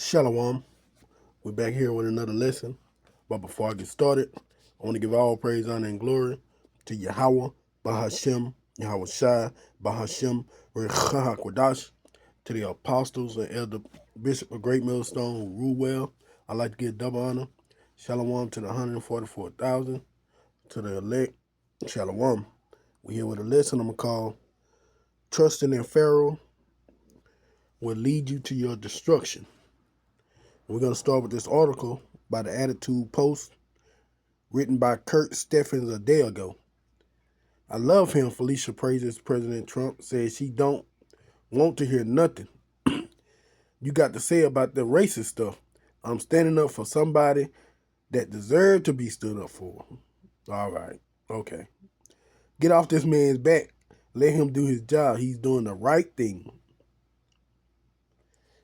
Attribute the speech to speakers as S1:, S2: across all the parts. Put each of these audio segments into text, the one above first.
S1: Shalom. We're back here with another lesson. But before I get started, I want to give all praise, honor, and glory to Yahweh, Bahashem, Yahweh Shai, Bahashem, Rechaha Kodash, to the apostles and elder bishop of Great Millstone who rule well. I'd like to give double honor. Shalom to the 144,000, to the elect. Shalom. We're here with a lesson I'm going to call Trusting in Pharaoh Will Lead You to Your Destruction. We're going to start with this article by the Attitude Post, written by Kurt Steffens a day ago. I love him. Felicia praises President Trump, says she don't want to hear nothing you got to say about the racist stuff. I'm standing up for somebody that deserved to be stood up for. All right. Okay. Get off this man's back. Let him do his job. He's doing the right thing.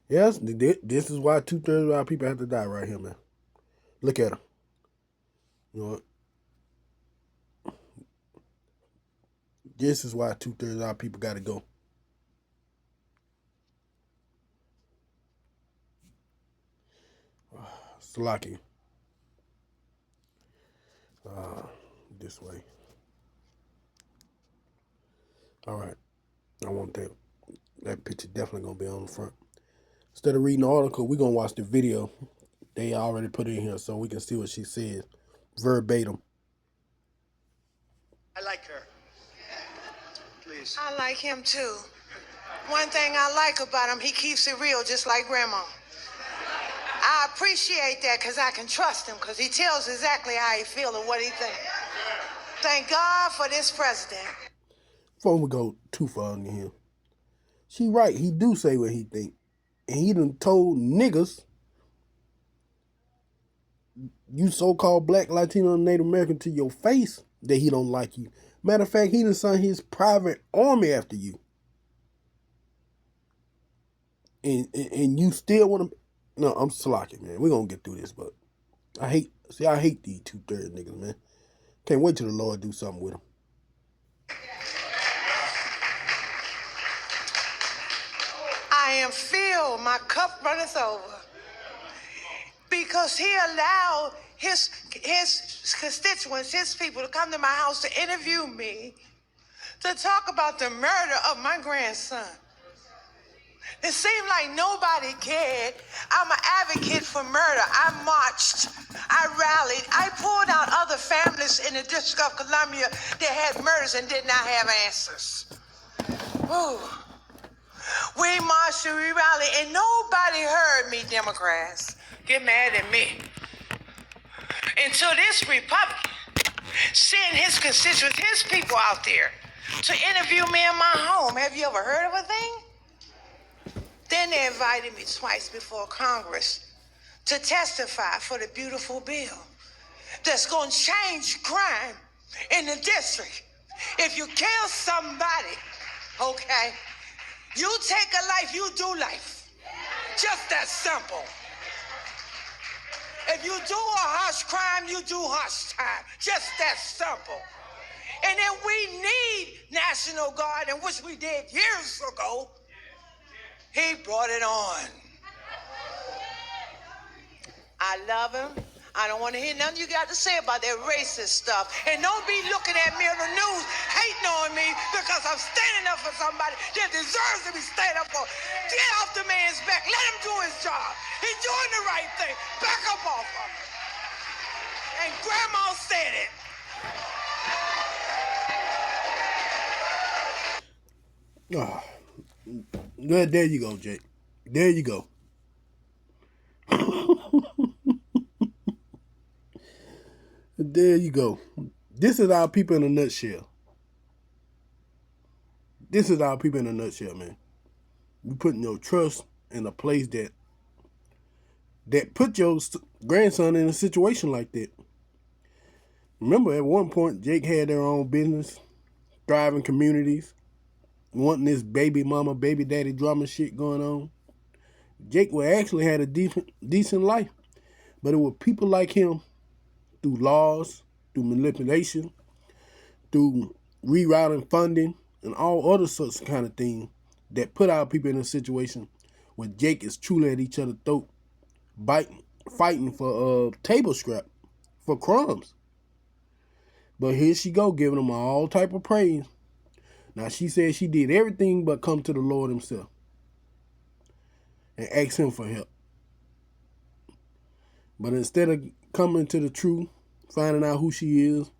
S1: Yes, this is why 2/3 of our people have to die right here, man. Look at him. You know what? This is why 2/3 of our people got to go. Salaki. This way. All right. I want that picture definitely going to be on the front. Instead of reading the article, we're going to watch the video. They already put it in here so we can see what she said. Verbatim.
S2: I like her. Please.
S3: I like him too. One thing I like about him, he keeps it real just like Grandma. I appreciate that because I can trust him because he tells exactly how he feels and what he thinks. Thank God for this president.
S1: Before we go too far into him, she right. He do say what he think. And he done told niggas, you so-called black, Latino, and Native American to your face that he don't like you. Matter of fact, he done sent his private army after you. And you still want to... No, I'm slacking, man. We're going to get through this, but I hate these 2/3 niggas, man. Can't wait till the Lord do something with them.
S3: I am filled, my cup runneth over. Because he allowed his constituents, his people to come to my house to interview me, to talk about the murder of my grandson. It seemed like nobody cared. I'm an advocate for murder. I marched, I rallied, I pulled out other families in the District of Columbia that had murders and did not have answers. Ooh. We marched and we rallied, and nobody heard me, Democrats. Get mad at me. Until this Republican sent his constituents, his people out there to interview me in my home. Have you ever heard of a thing? Then they invited me twice before Congress to testify for the beautiful bill that's going to change crime in the district. If you kill somebody, okay, you take a life, you do life. Just that simple. If you do a harsh crime, you do harsh time. Just that simple. And then we need National Guard, and which we did years ago. He brought it on. I love him. I don't want to hear nothing you got to say about that racist stuff. And don't be looking at me on the news hating on me because I'm standing up for somebody that deserves to be standing up for. Get off the man's back. Let him do his job. He's doing the right thing. Back up off him. And Grandma said it.
S1: Oh. There you go, Jake. There you go. There you go. This is our people in a nutshell. This is our people in a nutshell, man. You putting your trust in a place that put your grandson in a situation like that. Remember, at one point, Jake had their own business, thriving communities, wanting this baby mama, baby daddy drama shit going on. Jake would actually had a decent life. But it was people like him, through laws, through manipulation, through rerouting funding, and all other sorts of kind of things that put our people in a situation where Jake is truly at each other's throat fighting for table scrap, for crumbs. But here she go, giving them all type of praise. Now she said she did everything but come to the Lord himself and ask him for help. But instead of coming to the truth, finding out who she is,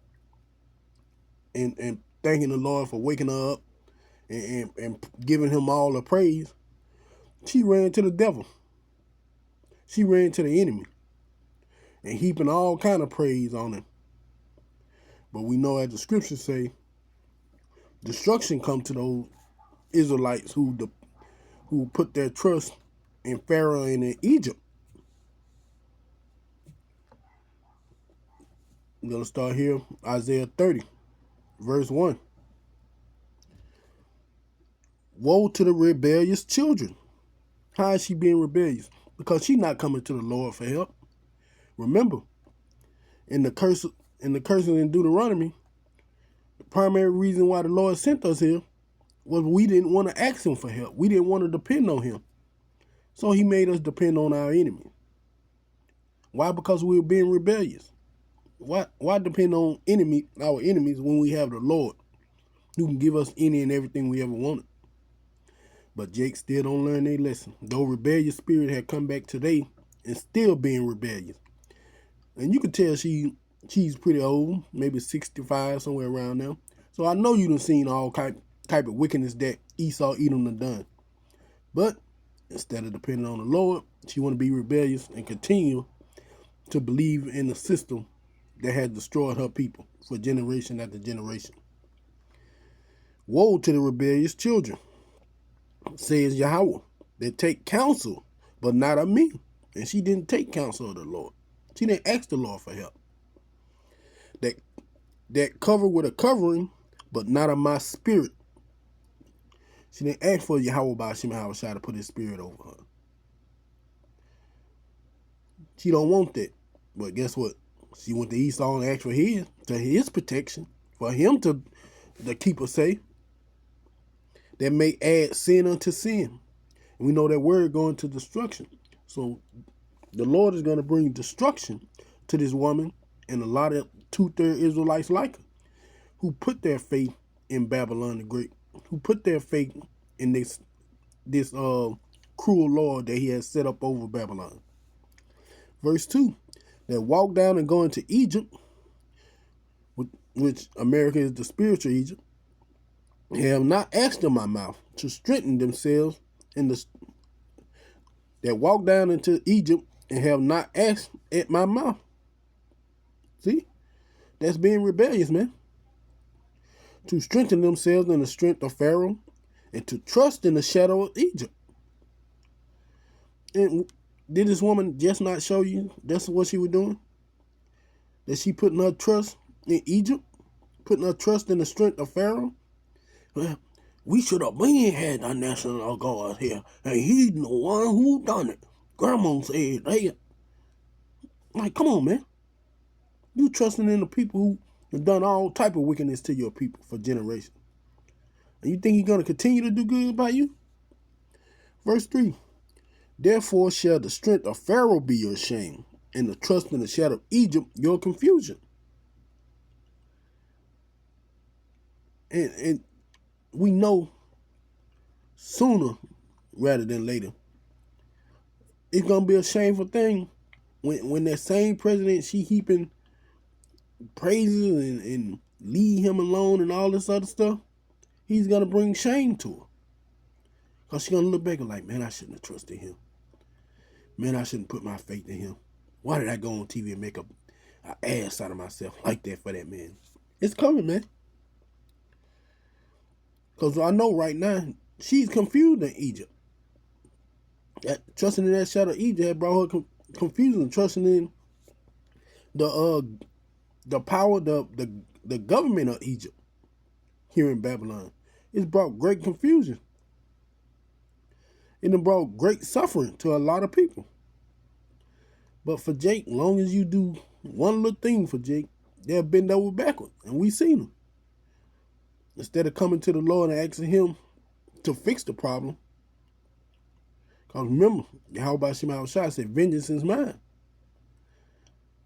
S1: and thanking the Lord for waking her up and giving him all the praise, she ran to the devil. She ran to the enemy and heaping all kind of praise on him. But we know, as the scriptures say, destruction come to those Israelites who put their trust in Pharaoh and in Egypt. I'm going to start here, Isaiah 30, verse 1. Woe to the rebellious children. How is she being rebellious? Because she's not coming to the Lord for help. Remember, in the curses in Deuteronomy, the primary reason why the Lord sent us here was we didn't want to ask him for help. We didn't want to depend on him. So he made us depend on our enemy. Why? Because we were being rebellious. Why depend on our enemies when we have the Lord who can give us any and everything we ever wanted? But Jake still don't learn their lesson. Though rebellious spirit had come back today and still being rebellious. And you can tell she's pretty old, maybe 65, somewhere around there. So I know you done seen all type of wickedness that Esau, Edom done done. But instead of depending on the Lord, she want to be rebellious and continue to believe in the system that had destroyed her people for generation after generation. Woe to the rebellious children, says Yahweh, that take counsel, but not of me. And she didn't take counsel of the Lord. She didn't ask the Lord for help. That cover with a covering, but not of my spirit. She didn't ask for Yahweh Ba'ashim Hawashai to put his spirit over her. She don't want that. But guess what? She went to Esau and asked for his protection, for him to keep her safe. That may add sin unto sin. And we know that word going to destruction. So the Lord is going to bring destruction to this woman and a lot of 2/3 Israelites like her, who put their faith in Babylon the Great, who put their faith in this cruel Lord that he has set up over Babylon. Verse 2, that walk down and go into Egypt, which America is the spiritual Egypt, have not asked in my mouth to strengthen themselves that walk down into Egypt and have not asked at my mouth. See? That's being rebellious, man. To strengthen themselves in the strength of Pharaoh and to trust in the shadow of Egypt. And did this woman just not show you that's what she was doing? That she putting her trust in Egypt? Putting her trust in the strength of Pharaoh? Well, we should have been had our National Guard here, and he's the one who done it. Grandma said, hey, like, come on, man. You trusting in the people who have done all type of wickedness to your people for generations. And you think he's going to continue to do good by you? Verse 3, therefore shall the strength of Pharaoh be your shame, and the trust in the shadow of Egypt your confusion. And we know sooner rather than later, it's going to be a shameful thing when that same president, she heaping praises and leave him alone and all this other stuff, he's going to bring shame to her. Because she's going to look back and like, man, I shouldn't have trusted him. Man, I shouldn't put my faith in him. Why did I go on TV and make an ass out of myself like that for that man? It's coming, man. Because I know right now, she's confused in Egypt. Trusting in that shadow of Egypt had brought her confusion. Trusting in the power, the government of Egypt here in Babylon. It's brought great confusion. It brought great suffering to a lot of people. But for Jake, long as you do one little thing for Jake, they'll bend over backward. And we seen them. Instead of coming to the Lord and asking him to fix the problem. Because remember, Yahweh Shema Shai said, vengeance is mine.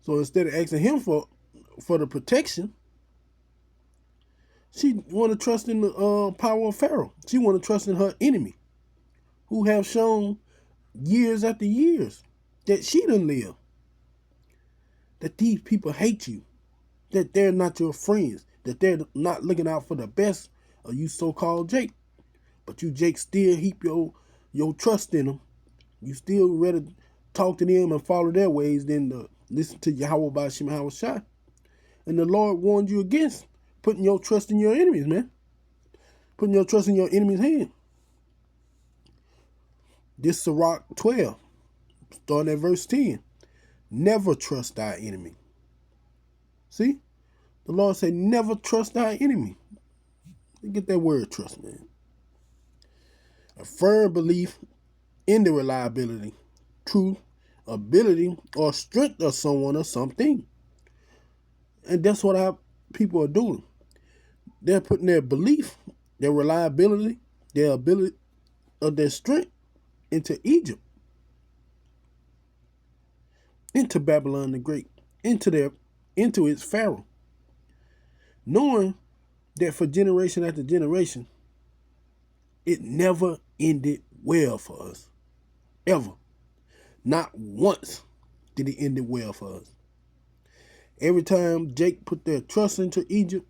S1: So instead of asking him for the protection, she want to trust in the power of Pharaoh. She want to trust in her enemy, who have shown years after years that she done live. That these people hate you. That they're not your friends. That they're not looking out for the best of you so-called Jake. But you Jake still heap your trust in them. You still rather talk to them and follow their ways than to listen to Yahweh by Shema Shai. And the Lord warned you against putting your trust in your enemies, man. Putting your trust in your enemy's hand. This Sirach 12, starting at verse 10. Never trust thy enemy. See? The Lord said, never trust thy enemy. Get that word trust, man. A firm belief in the reliability, truth, ability, or strength of someone or something. And that's what our people are doing. They're putting their belief, their reliability, their ability, of their strength into Egypt, into Babylon the Great, into its Pharaoh, knowing that for generation after generation, it never ended well for us, ever. Not once did it end well for us. Every time Jake put their trust into Egypt,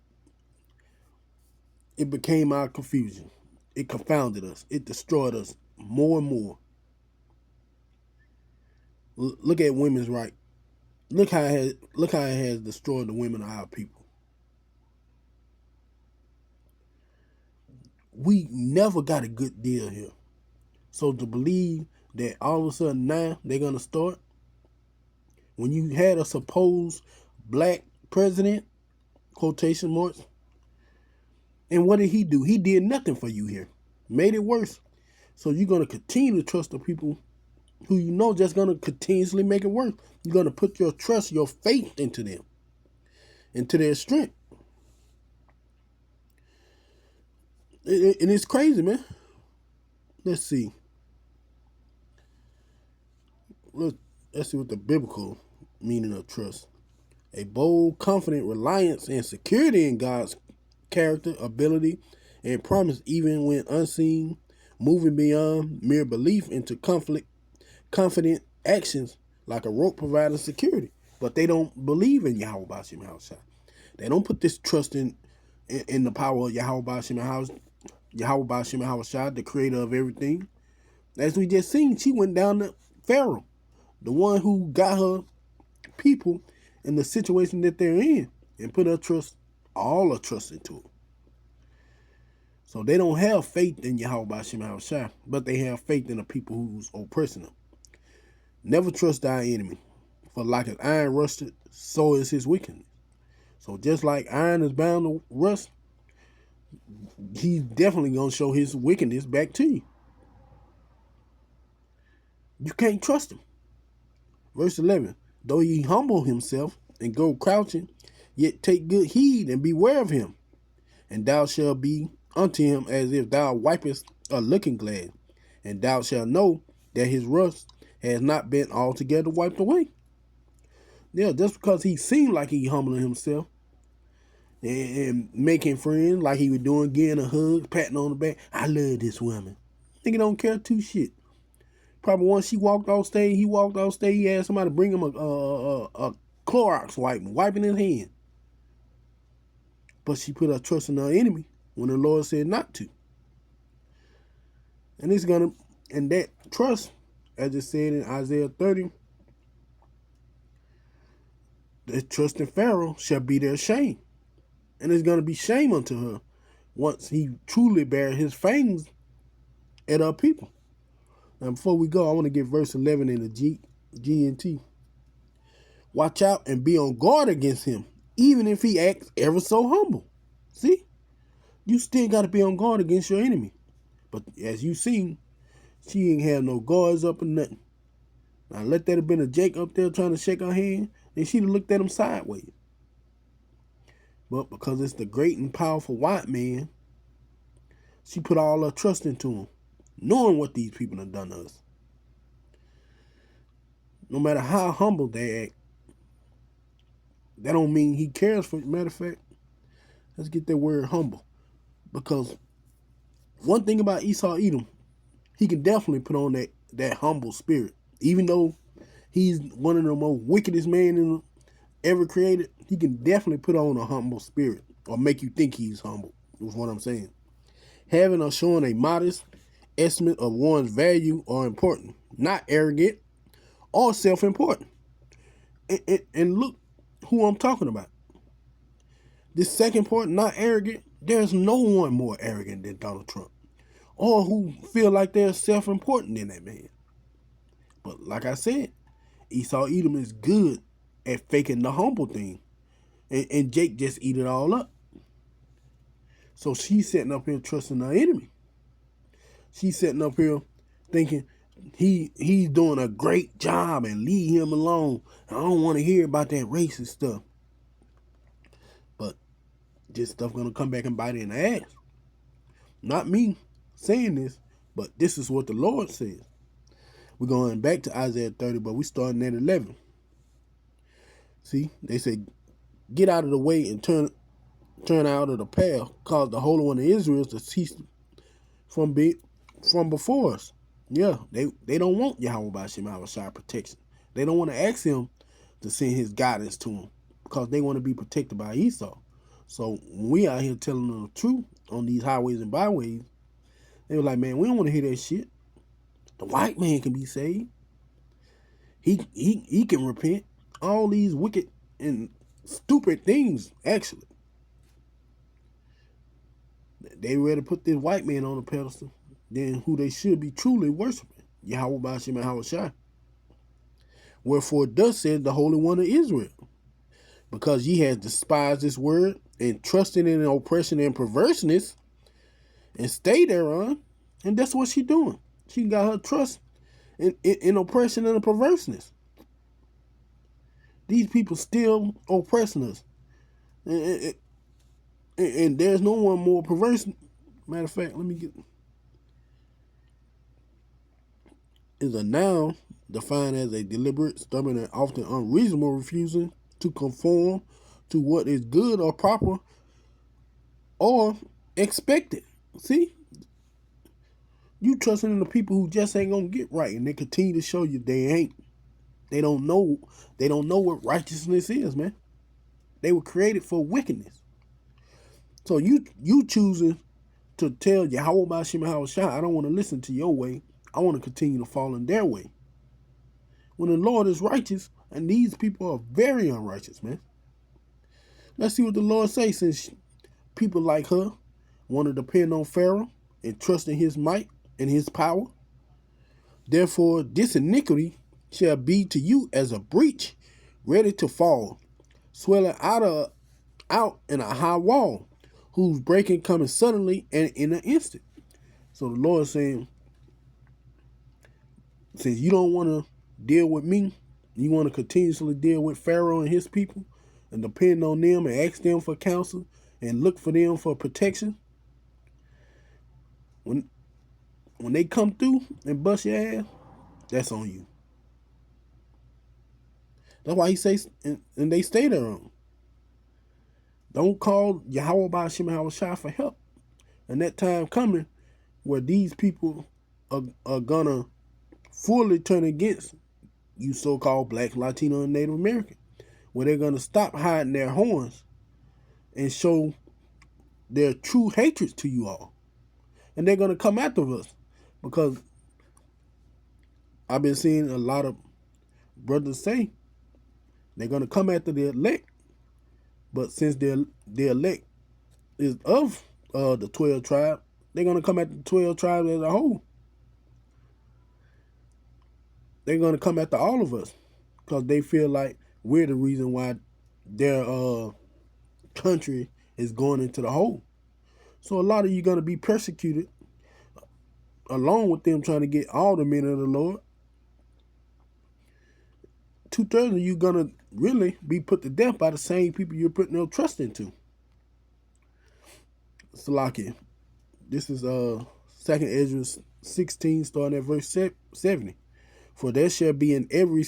S1: it became our confusion. It confounded us. It destroyed us more and more. Look at women's rights. Look how it has destroyed the women of our people. We never got a good deal here. So to believe that all of a sudden now they're gonna start, when you had a supposed black president, quotation marks, and what did he do? He did nothing for you here. Made it worse. So you're gonna continue to trust the people who you know just gonna continuously make it worse. You're gonna put your trust, your faith into them, into their strength. And it's crazy, man. Let's see. Let's see what the biblical meaning of trust. A bold, confident reliance and security in God's character, ability, and promise, even when unseen, moving beyond mere belief into confident actions, like a rope providing security. But they don't believe in Yahweh Bashim Shai. They don't put this trust in the power of Yahweh Bashim Shai, the creator of everything. As we just seen, she went down to Pharaoh, the one who got her people in the situation that they're in, and put all her trust into it. So they don't have faith in Yahweh Bashim Shai, but they have faith in the people who's oppressing them. Never trust thy enemy, for like as iron rusted, so is his wickedness. So just like iron is bound to rust, he's definitely going to show his wickedness back to you. You can't trust him. Verse 11, though he humble himself and go crouching, yet take good heed and beware of him. And thou shalt be unto him as if thou wipest a looking glass, and thou shalt know that his rust has not been altogether wiped away. Yeah, just because he seemed like he humbling himself and making friends like he was doing, getting a hug, patting on the back. I love this woman. Nigga don't care two shit. Probably once he walked off stage, he had somebody bring him a Clorox wipe, wiping his hand. But she put her trust in her enemy when the Lord said not to. And that trust, as it said in Isaiah 30, the trust in Pharaoh shall be their shame. And it's going to be shame unto her once he truly bear his fangs at our people. Now, before we go, I want to get verse 11 in the G&T. Watch out and be on guard against him, even if he acts ever so humble. See? You still got to be on guard against your enemy. But as you seen, she ain't have no guards up or nothing. Now, let that have been a Jake up there trying to shake her hand, and she'd have looked at him sideways. But because it's the great and powerful white man, she put all her trust into him, knowing what these people have done to us. no matter how humble they act, that don't mean he cares for. Matter of fact, let's get that word humble, because one thing about Esau Edom, he can definitely put on that humble spirit, even though he's one of the most wickedest men ever created. He can definitely put on a humble spirit, or make you think he's humble. Is what I'm saying. Having or showing a modest estimate of one's value or importance, not arrogant or self-important. And look who I'm talking about. This second part, not arrogant. There's no one more arrogant than Donald Trump, or who feel like they're self-important than that man. But like I said, Esau Edom is good at faking the humble thing, and Jake just eat it all up. So she's sitting up here trusting her enemy. She's sitting up here thinking he's doing a great job and leave him alone. I don't want to hear about that racist stuff. But this stuff gonna come back and bite her in the ass. Not me saying this, but this is what the Lord says. We're going back to Isaiah 30, but we're starting at 11. See, they say, get out of the way and turn out of the path, cause the Holy One of Israel to cease from before us. Yeah, they don't want Yahweh Bashim Havashai protection. They don't want to ask him to send his guidance to them, because they want to be protected by Esau. So when we out here telling them the truth on these highways and byways, they were like, man, we don't want to hear that shit. The white man can be saved. He can repent. All these wicked and stupid things, actually. They rather put this white man on a pedestal than who they should be truly worshiping, Yahweh Bashim and Havashai. Wherefore thus says the Holy One of Israel, because ye have despised this word, and trusted in oppression and perverseness, and stay thereon. And that's what she doing. She got her trust in oppression and perverseness. These people still oppressing us. And there's no one more perverse. Matter of fact, let me get... Is a noun defined as a deliberate, stubborn, and often unreasonable refusing to conform to what is good or proper or expected. See? You trusting in the people who just ain't gonna get right, and they continue to show you they ain't. They don't know what righteousness is, man. They were created for wickedness. So you choosing to tell Yahweh Bashim Havashai, I don't want to listen to your way. I want to continue to fall in their way. When the Lord is righteous, and these people are very unrighteous, man. Let's see what the Lord says, since people like her want to depend on Pharaoh and trust in his might and his power. Therefore, this iniquity shall be to you as a breach ready to fall, swelling out in a high wall, whose breaking coming suddenly and in an instant. So the Lord is saying, since you don't want to deal with me, you want to continuously deal with Pharaoh and his people and depend on them and ask them for counsel and look for them for protection. When they come through and bust your ass, that's on you. That's why he says, and they stay there on. Don't call Yahweh Bashim Havashai for help. And that time coming where these people are gonna fully turn against you so-called Black, Latino, and Native American, where they're gonna stop hiding their horns and show their true hatred to you all. And they're gonna come after us, because I've been seeing a lot of brothers say they're gonna come after the elect, but since the elect is of the 12 tribes, they're gonna come after the 12 tribes as a whole. They're gonna come after all of us, because they feel like we're the reason why their country is going into the hole. So a lot of you gonna be persecuted, along with them trying to get all the men of the Lord. 2/3 of you gonna really be put to death by the same people you're putting your trust into. Salakia. This is 2nd Ezra 16, starting at verse 70. For there shall be in every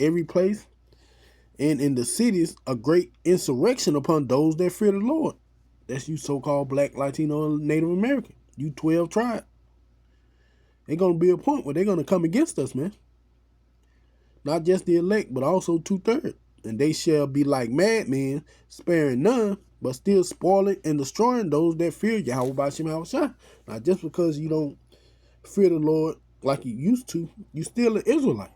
S1: every place and in the cities a great insurrection upon those that fear the Lord. That's you so-called Black, Latino, and Native American. You 12 tribes. There's going to be a point where they're going to come against us, man. Not just the elect, but also 2/3. And they shall be like madmen, sparing none, but still spoiling and destroying those that fear Yahweh Bashim Yahushua. Not just because you don't fear the Lord like you used to, you still an Israelite.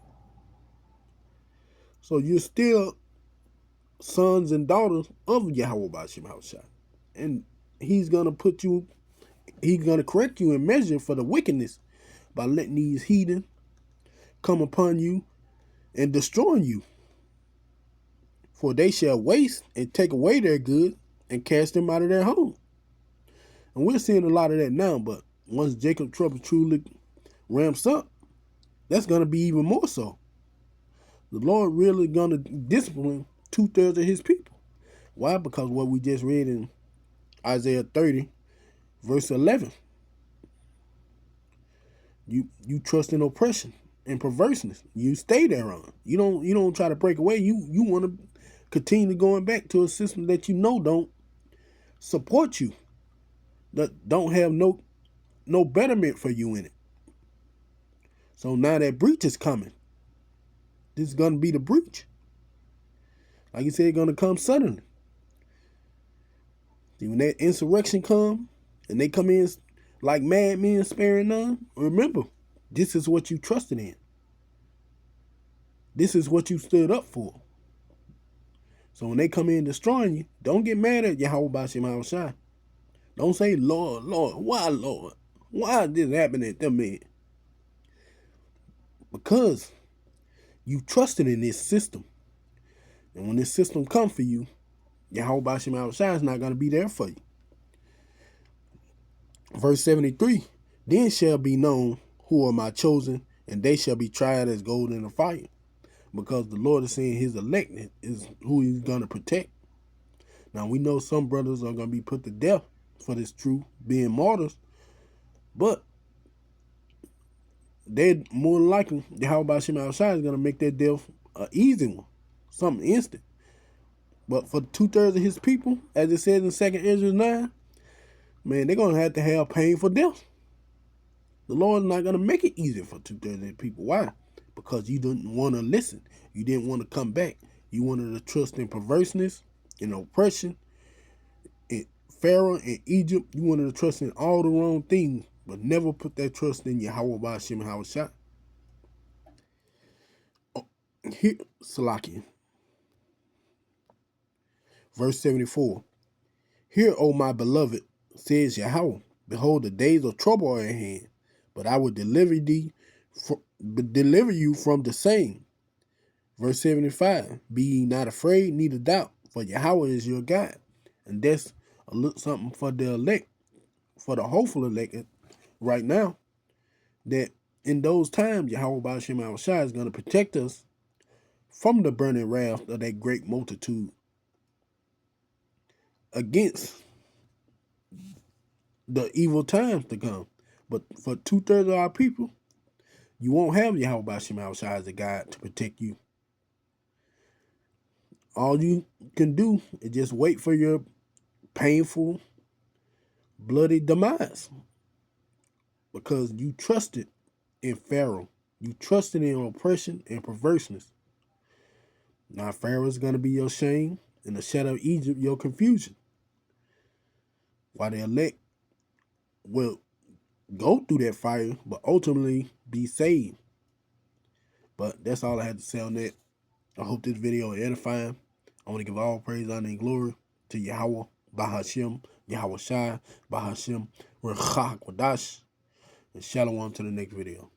S1: So you're still sons and daughters of Yahweh Bashim Yahushua. And he's going to correct you and measure for the wickedness by letting these heathen come upon you and destroying you. For they shall waste and take away their goods and cast them out of their home. And we're seeing a lot of that now, but once Jacob trouble truly ramps up, that's going to be even more so. The Lord really going to discipline 2/3 of his people. Why? Because what we just read in Isaiah 30, verse 11. You trust in oppression and perverseness. You stay there on. You don't try to break away. You want to continue going back to a system that you know don't support you, that don't have no betterment for you in it. So now that breach is coming. This is going to be the breach. Like you said, it's going to come suddenly. See, when that insurrection come and they come in like madmen sparing none, remember, this is what you trusted in. This is what you stood up for. So when they come in destroying you, don't get mad at Yahweh Bashim Yahushua. Don't say, Lord, Lord, why, Lord? Why is this happening to me? Because you trusted in this system. And when this system comes for you, Yahweh Bashim Yahushua is not going to be there for you. Verse 73, then shall be known who are my chosen, and they shall be tried as gold in the fire. Because the Lord is saying his elect is who he's going to protect. Now, we know some brothers are going to be put to death for this truth, being martyrs. But they're more likely, Yahweh Bashim Yahushua is going to make that death an easy one, something instant. But for 2/3 of his people, as it says in 2 Ezra 9, man, they're going to have painful death. The Lord's not going to make it easy for 2/3 of his people. Why? Because you didn't want to listen. You didn't want to come back. You wanted to trust in perverseness, in oppression, in Pharaoh, in Egypt. You wanted to trust in all the wrong things, but never put that trust in Yahweh Bashim Yahushua. Here, Salakia. Verse 74. Hear, O my beloved, says Yahweh, behold, the days of trouble are at hand, but I will deliver you from the same. Verse 75, be ye not afraid, neither doubt, for Yahweh is your God. And that's a little something for the elect, for the hopeful elect right now, that in those times, Yahweh Bashim Yahushua is going to protect us from the burning wrath of that great multitude against the evil times to come. But for 2/3 of our people, you won't have Yahweh Bashim Yahushua as a God to protect you. All you can do is just wait for your painful, bloody demise. Because you trusted in Pharaoh. You trusted in oppression and perverseness. Now Pharaoh is going to be your shame, and the shadow of Egypt your confusion. While the elect will go through that fire, but ultimately be saved. But that's all I had to say on that. I hope this video is edifying. I want to give all praise, honor, and glory to Yahweh, Bahashim, Yahweh Shai, Bahashim, Rechah Kodash, and shalom to the next video.